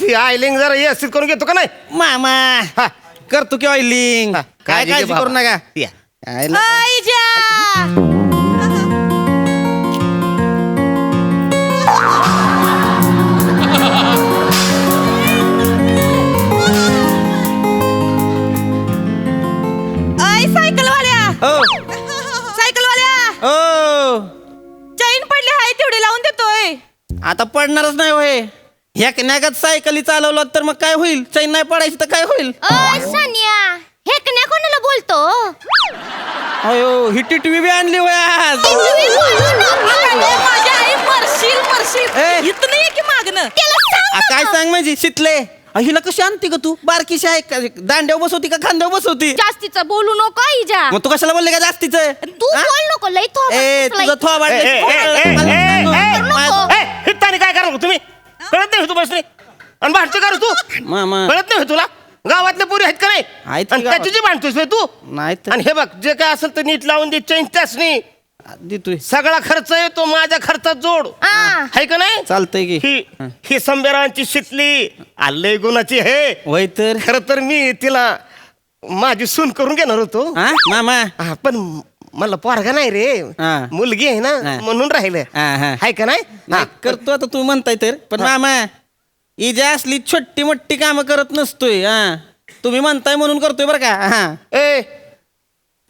ती आयलिंग जरा व्यवस्थित करून घेतो का नाही मामा हा करतो की ऑइलिंग. काय काळजी करू नका. चैन पडली आहे तेवढी लावून देतोय. आता पडणारच नाही होय. ह्या नागात सायकली चालवलं तर मग काय होईल? चैन नाही पडायची तर काय होईल? सानिया हेकण्या कोणाला बोलतो? अयो ही टिटवी बी आणली होय आज. माझी आई मरशील मरशील. ए. इथं नाही की मागणं. काय सांग म्हणजे शितले हिला कशी आणते का तू? बारकीशी आहे का? दांड्यावर बसवती का खांद्यावर बसवती? जास्तीचं बोलू नको आईजा. मग तू कशाला बोलले का जास्तीचं? तू बोल नको लई तुझं थोबाड हिताने काय करा तुम्ही? कळत नाही तू बसले आणि भांडते करू तू? मामा कळत नाही तुला? गावातले पुरी आहेत का नाही? आहेत की आणि गावात. त्याची भांडतोस तू? नाही तर आणि हे बघ जे काय असेल तर नीट लावून दे. चैन त्यासनी देतोय. सगळा खर्च येतो माझ्या खर्चात जोड आहे का नाही? चालतंय की. ही संबेरांची शितली आलय गुणाची हे. वय तर खर तर मी तिला माझी सून करून घेणार होतो. हा मामा पण मला पोरगा नाही रे. हा. मुलगी आहे ना हा. म्हणून राहिलं. हा. आहे का नाही? नाही, करतो आता तू म्हणताय तर. पण मामा इजा असली छोटी मोठी कामं करत नसतोय. हा तुम्ही म्हणताय म्हणून करतोय बरं का. हा ए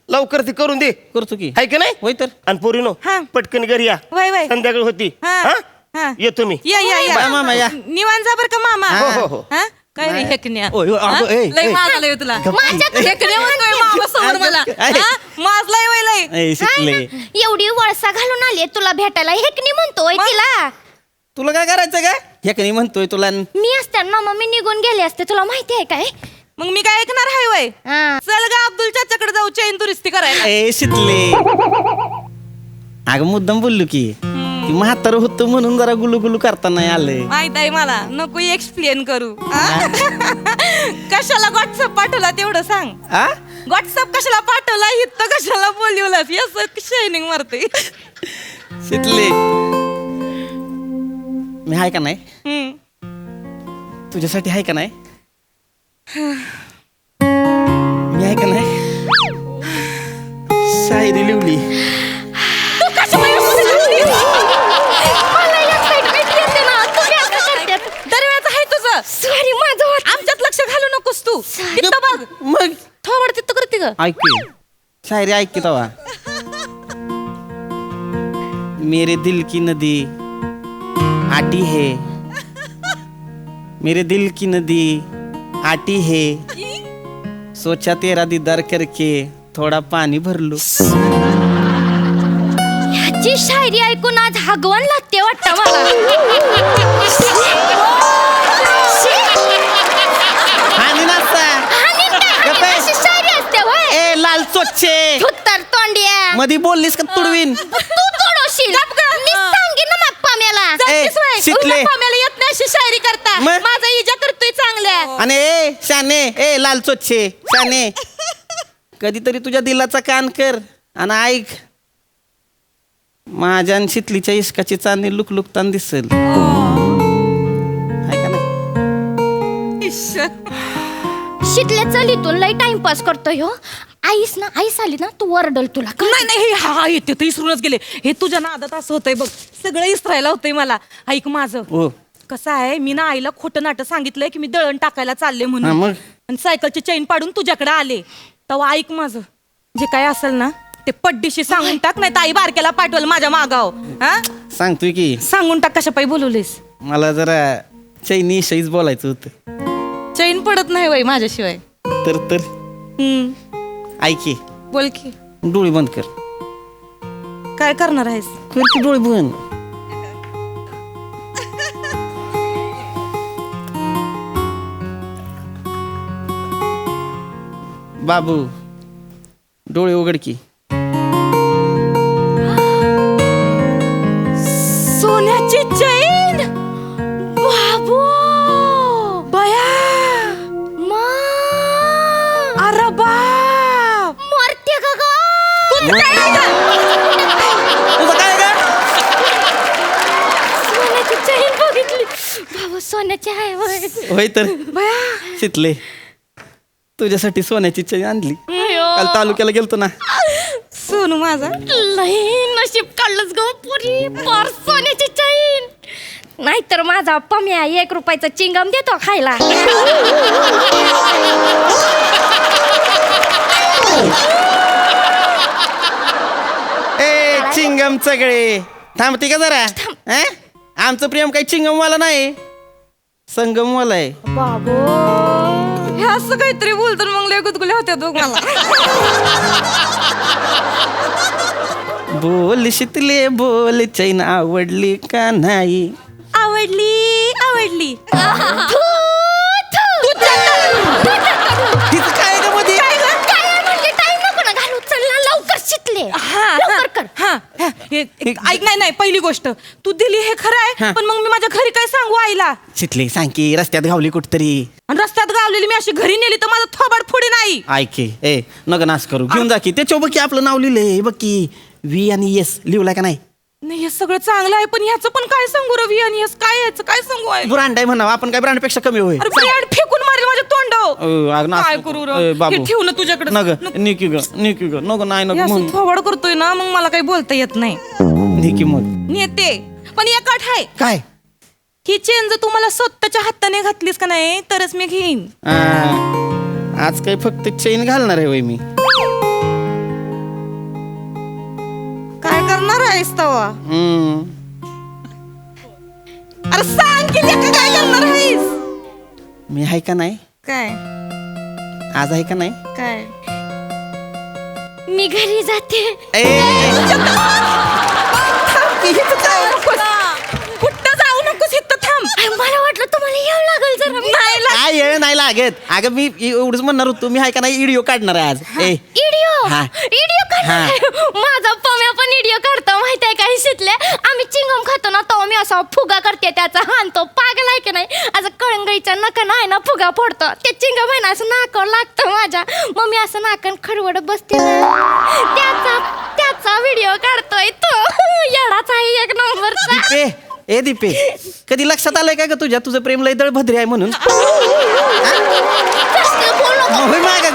लवकर ती करून दे. करतो की. आहे का नाही? होय तर. आणि पोरीनो हा. पटकन घरी या. वय वय. संध्याकाळ होती. हा. हा? हा. येतो मी. या मामा, या. निवांत जा बरं का मामा. हो, हो. हा? काय रे हेकण्या? ओय, ओय, अगं, हा? ए, लय ए. माजलंय तुला. माझ्या- हेकण्या म्हणतोय मामा समोर मला. अरे. हा? माजलाय वय लय. ए, शिकले. एवढी वळसा घालून आली तुला भेटायला हेकणी म्हणतोय मग? तिला. तुला काय करायचं का? हे कणी म्हणतोय तुला. मी असताना मग मी निघून गेले असते तुला माहिती आहे काय? मग मी काय ऐकणार आहे वय? हा. चल गा अब्दुल चाचाकडे जाऊ चैन दुरुस्ती करायला. ए शिकले. अगं मुद्दाम बोललो की ती म्हातार होतो म्हणून जरा गुलू गुलू करता नाही आलंय. माहित आहे मला. नको एक्सप्लेन करू. हा? कशाला व्हॉट्सअप पाठवला तेवढं सांग. आ व्हॉट्सअप कशाला पाठवला इथं कशाला बोलवलं? असं शायनिंग मारते. शिकले. मी आहे का नाही? तुझ्यासाठी आहे का नाही? मी आहे का नाही? शायरी लिवली. दरवेळेचं आहे तुझं. सॉरी माझं आमच्यात लक्ष घालू नकोस तू. तिथं बघ. मग थोबड तिथं करते ग. ऐक की. शायरी ऐक की तवा. मेरे दिल की नदी आटी है, मेरे दिल की नदी आटी है, सोचा तेरा दीदार करके थोडा पाणी भरलो. ह्याची शायरी ऐकून आज हगवण लागते वाटतं मला. आणि नाचा अशी शायरी असते होय? ए लाल चोचे धुत्तर तोंडिया. मधी बोललीस का तुडवीन. तू तोडवशील. मी सांगेन ना मप्पाम्याला. शिकले. येत नाही अशी शायरी करता. मग? माझा इजा करतोय चांगल्या. आणि ए शाने ए लाल चोचे शाने कधीतरी तुझ्या दिलाचा कान कर आणि ऐक. माझ्या आणि शितलीच्या इश्काची चांदणी लुकलुकताना दिसेल. आहे का नाही? शिकले चल इथून लई टाइमपास करतोय हो. आईस ना आईस आली ना तू वरडल तुला. नाही नाही हा येते तर इसरूनच गेले. हे तुझ्या नादात असं होतंय बघ. सगळं इसरायला होतंय मला. ऐक माझं. हो कसं आहे मी ना आईला खोटं नाटं सांगितलंय की मी दळण टाकायला चालले हा, म्हणून. मग? आणि सायकलची चैन पाडून तुझ्याकडे आले. तेव्हा ऐक माझं. जे काय असेल ना ते पड्डीशी सांगून टाक. नाही तर आई बारक्याला पाठवल माझ्या मागाव. हा सांगतोय की सांगून टाक. कशा पायी बोलवलेस? मला जरा चैनी शैच बोलायचं होतं. चैन पडत नाही वय माझ्याशिवाय. तर ऐक की. बोल की. डोळे बंद कर. काय करणार आहेस? कर की डोळे बंद. बाबू डोळे उघड की. सोन्याची चैन. बाबू बया. मा अरे बाप. मरते का ग? तुझं काय का? सोन्याची चैन बघितली. बाबा सोन्याची आहे होय. होय तर बया शितले तुझ्यासाठी सोन्याची चैन आणली अयो. काल तालुक्याला गेलतो ना. सोनू माझा लई नशीब काढलंच ग पुरी पार सोन्याची चैन. नाहीतर माझा पम्या 1 रुपयाचं चिंगम देतो खायला. ए चिंगम सगळे थांबते का जरा हा? आमचं प्रेम काही चिंगमवाला नाही संगमवाला आहे. बाबो हे असं काहीतरी बोलतो मग लय गुदगुल्या होत्या दोघांना. बोल शितले बोल चैन आवडली का नाही. आवडली आवडली तिचं काय का मध्ये काय म्हणजे टाइम नको ना घालू. चल ना लवकर शिकले. लवकर कर. ऐक नाही पहिली गोष्ट तू दिली हे खरं आहे हा. पण मग मी माझ्या घरी काय सांगू आईला. शितले सांग की रस्त्यात गावली कुठतरी. आणि रस्त्यात गावलेली मी अशी घरी नेली तर माझं थोबाड फोडी नाही. ऐके ए नग नाच करू घेऊन जा की त्याच्यावर बघ की आपलं नाव लिहिलंय बघ की V आणि S लिहिलाय का नाही. नाही हे सगळं चांगलं आहे पण ह्याचं पण काय सांगू रवी आणि हेच काय याचं काय सांगू आहे. ब्रँड आहे म्हणावं आपण काय ब्रँड पेक्षा कमी होय. अरे ब्रँड फेकून मारेल माझ्या तोंडावर. काय करू रे? हे ठेवू ना तुझ्याकडे. नग निकी ग नको नाही हे नको असं म्हणून थोबाड करतोय ना मग मला काही बोलता येत नाही. निकी मग नेते पण एक अट आहे काय ही चेन जर तुम्हाला स्वतःच्या हाताने घातलीस का नाही तरच मी घेईन. आज काही फक्त चेन घालणार आहे वय मी. काय करणार आहेस तवा. हम्म. अरे सांग की लेका काय करणार आहेस. मी आहे का नाही काय आज आहे का नाही. काय मी घरी जाते. कुठं जाऊ नकोस इथं थांब. अरे, मला वाटलं तुम्हाला यावं लागेल जरा. नाही लाग- काय आहे, नाही लागत अगं मी एवढंच म्हणणार होतो मी आहे का नाही व्हिडिओ काढणार आहे आज. ए इडिओ हा. इडिओ काढणार. माझा पम्या पण इडिओ काढतो माहित आहे काही शिकले. आम्ही चिंगम खातो ना तो मी असा फुगा करते त्याचा हाणतो. पागल आहे की नाही. असं कळंगळीच्या नका नाही ना फुगा फोडतो. ते चिंगम आहे ना असं नाकावर लागतं माझ्या. मग मी असं नाकन खडवड बसते ना त्याचा व्हिडिओ काढतोय तो. येडाच आहे एक नंबरचा. दीपे ए दीपे कधी लक्षात आलंय का ग तुझं प्रेम लय दळभद्री आहे म्हणून.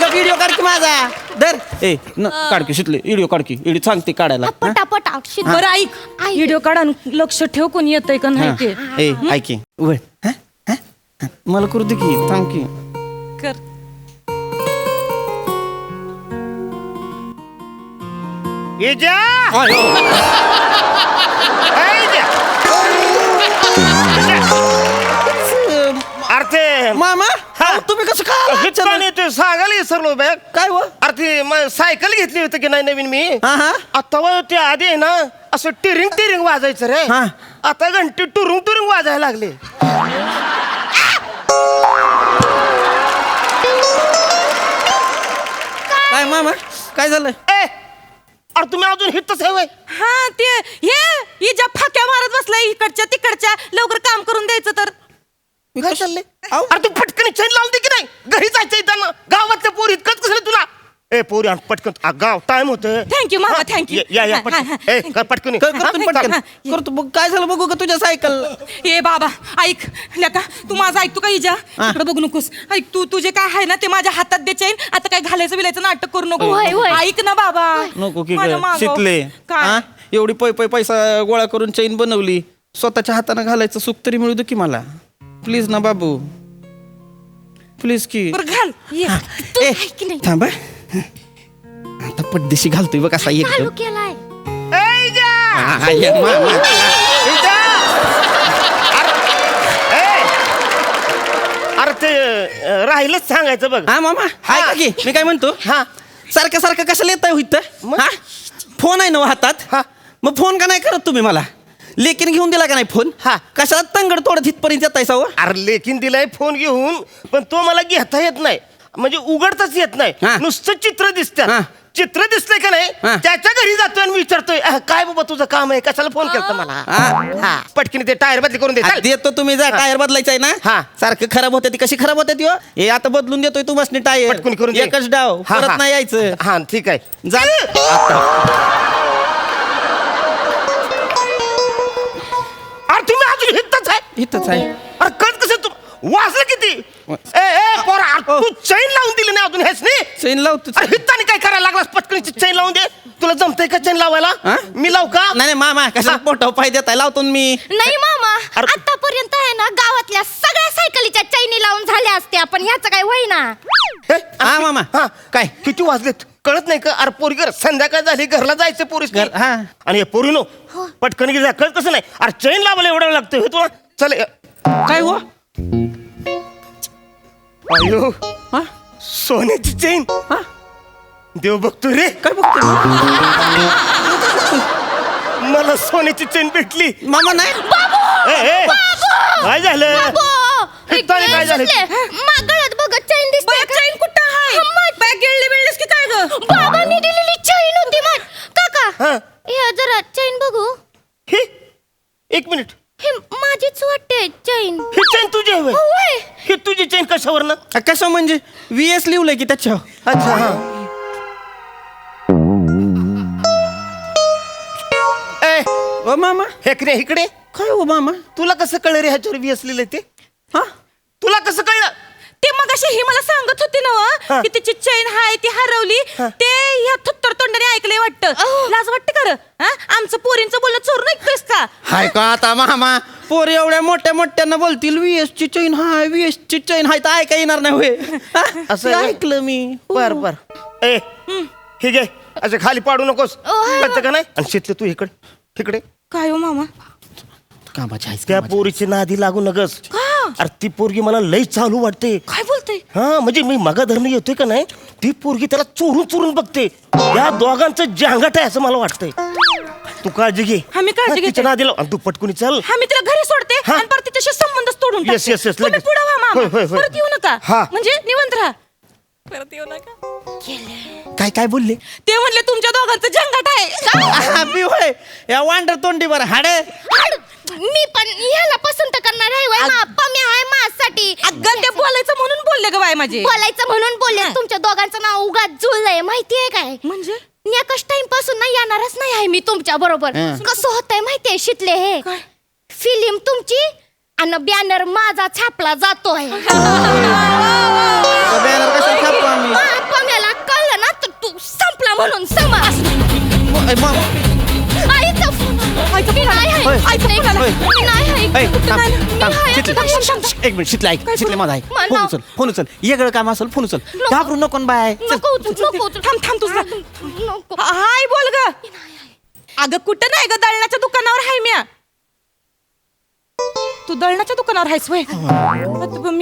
व्हिडिओ काढ की माझा धर ए काढ की शिकले व्हिडिओ काढ की व्हिडिओ सांगते काढायला. पटापट बरं ऐक व्हिडिओ काढा आणि लक्ष ठेव कोणी येतंय का नाही ते. ए ऐकी वळ मला करू दे की थांब की. कर इजा अर्थे मामा हा. तुम्ही कसं काय ते सांगायला विसरलो बॅग काय हो अर्थे सायकल घेतली होती की नाही नवीन मी. हा आता ते आधी आहे ना असं टिरिंग वाजायचं रे. हा. आता घंटी टुरुंग वाजायला लागले. काय मामा काय झालं. ए अरे तुम्ही अजून हितच आहे व्हय? हा ते हे ज्या फाक्या मारत बसलाय इकडच्या तिकडच्या लवकर काम करून द्यायचं तर. काय चाललंय अरे तू पटकन चैन लावून दे की नाही. घरी जायचं त्यांना गावातल्या पोरी इतकंच कसं तुला. ए पोरी आण पटकन गाव टाइम होत. थँक्यू मामा थँक्यू. या पटकन. ए कर पटकन करतो बघ काय झालं बघू का तुझ्या सायकल. ए बाबा ऐक लेका तू माझं ऐकतो का इजा इकडे बघू नकोस. ऐक तू तुझे काय आहे ना ते माझ्या हातात दे चैन. आता काय घालायचं बिलायचं नाटक करू नको. होय, होय. ऐक ना बाबा नको की माझ्या ग मागं. शिकले काय एवढी पैसा गोळा करून चैन बनवली स्वतःच्या हाताने घालायचं सुख तरी मिळू दे की मला प्लीज ना बाबू प्लीज की. बरं घाल ये. तू ए, ऐक की नाही. थांब आता पड्डेशी घालतोय बघ असा चालू एकदम. केलाय. ए इजा हा, ये, मामा. इजा अरे ते राहिलंच सांगायचं बघ. हा मामा हाय का की मी काय म्हणतो हा सारखं कशाला येत आहे मग? हा फोन आहे ना हो हातात हा. मग फोन का नाही करत तुम्ही मला लेकीन घेऊन दिला का नाही फोन हा. कशाला तंगड तोडत इथपर्यंत येत आहे अरे लेकीन दिलाय फोन घेऊन पण तो मला घेता येत नाही म्हणजे उघडताच येत नाही. हा. नुसतं चित्र दिसतं. हा. चित्र दिसतंय का नाही हा. त्याच्या घरी जातोय आणि विचारतोय काय बाबा तुझं काम आहे कशाला फोन केलता मला. हा पटकीने ते टायर बदली करून दे चल. देतो तुम्ही जा टायर बदलायचा आहे ना हा. सारखं खराब होते ती कशी खराब होते ती हो? हे आता बदलून देतोय तू बसनी टायर पटकन करून दे. एकच डाव हा, परत हा. नाही यायचं हा ठीक आहे जा अरे तुम्ही अजून हितच आहे. इथंच आहे वाजलं किती ए पोरा तू चैन लावून दिली नाही अजून हेच नाही चैन लावतो अरे हिताने काय करायला लागलास पटकन चैन लावून दे तुला जमतंय का चैन लावायला हा? मी लावू का नाही नाही मामा कशा पोटाव पाय देताय लावतो ना मी. नाही मामा अरे- आतापर्यंत आहे ना गावातल्या सगळ्या सायकलीच्या चैनी लावून झाल्या असत्या पण ह्याचं काय होईना. हे? हा मामा हा काय किती वाजलेत कळत नाही का अरे पोरी घर संध्याकाळ झाली घरला जायचं पोरीस हा आणि हे पोरीनो पटकन गेली कळत कसं नाही अरे चैन लावायला एवढं वेळ लागतं हे तुला चल काय हो अयो हा सोन्याची चैन हा देव बघतो रे काय बघते मला सोन्याची चैन भेटली मामा नाही ए, ए, काय झालं हिताने काय झालं गळ्यात बघ चैन दिसते चैन कुठं आहे बाय गिळली बिळलीस की काय ग बाबांनी दिलेली चैन होती मग काका हा हे जरा चैन बघू हे एक मिनिट हे माझीच वाटते चैन ही चैन तुझी आहे होय? होय. ही तुझी चैन कशावरनं कसं म्हणजे VS लिवलंय की त्याच्यावर. अच्छा हा ए ओ मामा हेकरे इकडे काय हो मामा तुला कसं कळलं रे ह्याच्यावर वी असलेलं ते हा तुला कसं कळलं ते मग ही मला सांगत होती ना हा. की तिची चैन हाय ती हरवली हा. ते ह्या थुत्तर तोंडाने ऐकलंय वाटतं लाज वाटतं कर आमचं पोरींचं बोलणं चोरून ऐकतोयस का हाय का आता मामा पोर एवढ्या मोठ्या मोठ्यांना बोलतील VS ची चैन हाय VS ची चैन हाय तर ऐका येणार नाही होय हा? असं ते आहे? ऐकलं मी बर बर ए ठीक आहे असं खाली पाडू नकोस कळतं का नाही आणि शेतले तू इकडे काय हो मामा कामाची आहेस त्या कामाची. पोरीची नादी लागू नगस का अरे ती पोरगी मला लई चालू वाटते काय बोलतोय हा म्हणजे मी मगा धरणं येतोय का नाही ती पोरगी त्याला चोरून चोरून बघते या दोघांचं जांगाट आहे असं मला वाटतंय तू काळजी घे हा, मी काळजी घेते. तिच्या नादी लाव आणि तू पटकुनी चल हा मी तिला घरी सोडते हा. आणि परत तिच्याशी संबंधच तोडून Yes, yes, yes, तुम्ही लगेच. पुढं व्हा होय, होय, मामा होय. परत येऊ नका हा. म्हणजे निवंत राहा परत येऊ नका काय काय बोलले ते म्हणले तुमच्या दोघांचं जंगाट आहे हा, मी होय या वांडर तोंडीवर हाडे मी पण ह्याला पसंत करणार आहे वय पम्मी आहे माझ्यासाठी अगं ते बोलायचं म्हणून बोलले ग बाय माझे बोलायचं म्हणून बोलले तुमच्या दोघांचं नाव उगाच जुळलंय माहितीये काय म्हणजे एकच टाइम पासून ना येणारच नाही आहे मी तुमच्या बरोबर हं. कसं होतंय माहितीये शितले हे काय? फिल्म तुमची आणि बॅनर माझा छापला जातोय बॅनर कसं छापू आम्ही पम्याला कळलं ना तर तू संपला म्हणून समज ए, मामा आईचा फोन मी नाही आहे. होय. ऐक नाही मला. होय. मी नाही आहे. ए, कुठं थांब, नाही. मी थांब. आहे. शितले, थांब, थांब, थांब. एक मिनिट शितले ऐक शितले माझा ऐक मला- फोन उचल फोन उचल वेगळं काम असेल फोन उचल घाबरू नको न बाय चल. नको उचलू, नको उचलू. थांब तुझं नको. हाय बोल ग अगं कुठं नाही ग दळणाच्या दुकानावर हाय म्या तू दळणाच्या दुकानावर आहेस वय अगं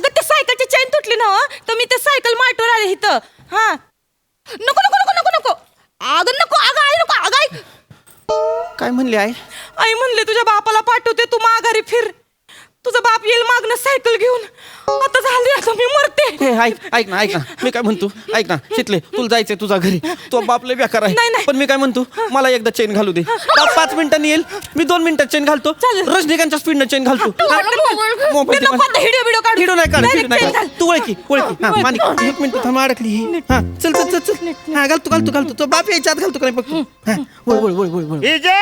ते सायकलची चैन तुटली ना हो, तर मी ते सायकल माटवर आले इथं हा नको नको नको नको नको अगं नको अगं आई नको अगं आई काय म्हणले आई आई म्हणले तुझ्या बापाला पाठवते तू माघारी फिर तुझा बाप येईल मागणं सायकल घेऊन आता झाली आता मी मरते हे ऐक ना मी काय म्हणतो ऐक ना शितले तुला जायचंय तुझा घरी तो बापले बेकार नाही, आहे नाही. पण मी काय म्हणतो मला एकदा चेन घालू दे बाप 5 मिनिटांनी येईल मी 2 मिनिटात चेन घालतो चालेल. रजनीकांतच्या स्पीडनं चेन घालतो ते नको आता हिडिओ काढू हिडो नाही काढ Direct हिडो नाही chain काढ घाल. तू ओळखी हा मानिक 1 मिनिट थांब अडकली ही हा चल चल चल चल हा घालतो तो बाप यायच्या आत घालतो का नाही बघतो हा वळ इजे!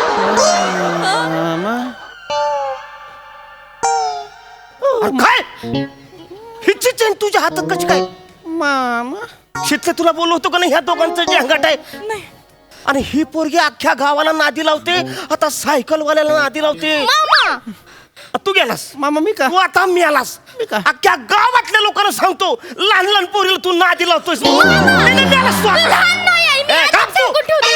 मामा अरे काय हिची चैन तुझ्या हातात कशी काय मामा शितले तुला बोललो होतो का नाही ह्या दोघांचं जंगाट आहे नाही आणि ही पोरगी अख्ख्या गावाला नादी लावते आता सायकलवाल्याला नादी लावते मामा तू गेलास मामा मी का तू आता मी आलास मी का? अख्ख्या गावातल्या लोकांना सांगतो लहान लहान पोरीला तू नादी लावतोयस गेलास तू आता. लहान नाही आहे, मी ए, आधीच गप तू. सांगून ठेवते